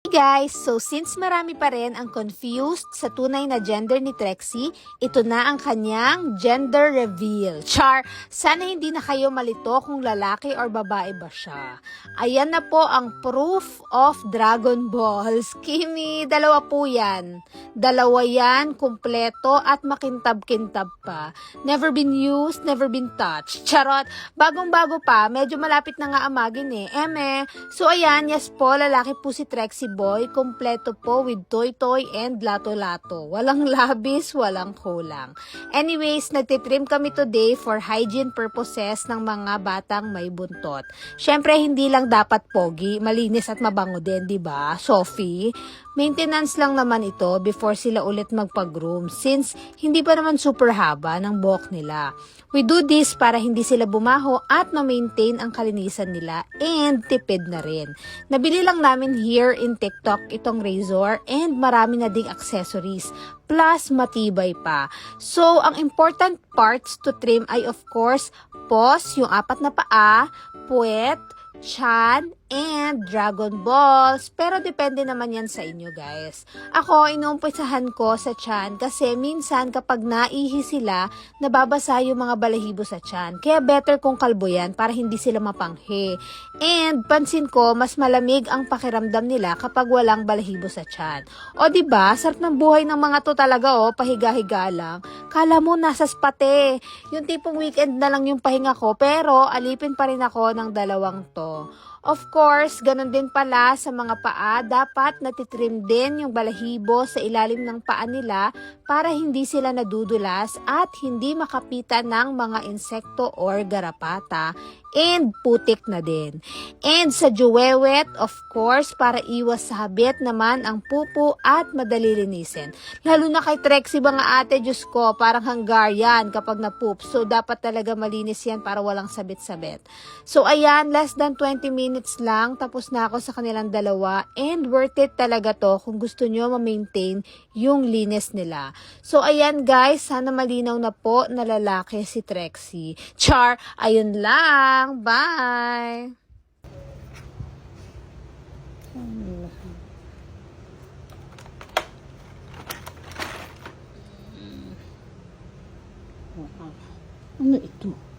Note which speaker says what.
Speaker 1: Hey guys, so since marami pa rin ang confused sa tunay na gender ni Trexie, ito na ang kanyang gender reveal. Char, sana hindi na kayo malito kung lalaki or babae ba siya. Ayan na po ang proof of Dragon Balls. Kimi, dalawa po yan. Dalawa yan, kumpleto at makintab-kintab pa. Never been used, never been touched. Charot, bagong-bago pa, medyo malapit na nga amagin eh. So ayan, yes po, lalaki po si Trexie Boy, kompleto po with toy-toy and lato-lato. Walang labis, walang kulang. Anyways, nagtitrim kami today for hygiene purposes ng mga batang may buntot. Syempre, hindi lang dapat pogi, malinis at mabango din, di ba, Sophie? Maintenance lang naman ito before sila ulit magpag-groom since hindi pa naman super haba ng buhok nila. We do this para hindi sila bumaho at ma-maintain ang kalinisan nila and tipid na rin. Nabili lang namin here in TikTok itong razor and marami na ding accessories. Plus, matibay pa. So, ang important parts to trim ay of course, paws, yung 4 na paa, puwet, chan, and Dragon Balls. Pero depende naman yan sa inyo guys. Ako, inuumpisahan ko sa chan kasi minsan kapag naihi sila, nababasa yung mga balahibo sa chan. Kaya better kung kalbo yan para hindi sila mapanghe. And pansin ko, mas malamig ang pakiramdam nila kapag walang balahibo sa chan. O diba, sarap ng buhay ng mga to talaga pahiga-higa lang. Kala mo nasa spate. Yung tipong weekend na lang yung pahinga ko pero alipin pa rin ako ng dalawang to. Of course, ganun din pala sa mga paa, dapat natitrim din yung balahibo sa ilalim ng paa nila para hindi sila nadudulas at hindi makapitan ng mga insekto or garapata and putik na din. And sa juwewet, of course, para iwas sa habit naman ang pupo at madali linisin. Lalo na kay Trexie mga ate, Diyos ko, parang Hungarian kapag na-poop. So, dapat talaga malinis yan para walang sabit-sabit. So, ayan, less than 20 minutes lang, tapos na ako sa kanilang dalawa and worth it talaga to kung gusto nyo ma-maintain yung linis nila. So, ayan guys, sana malinaw na po na lalaki si Trexie. Char, ayun lang. Bye!
Speaker 2: Ano ito?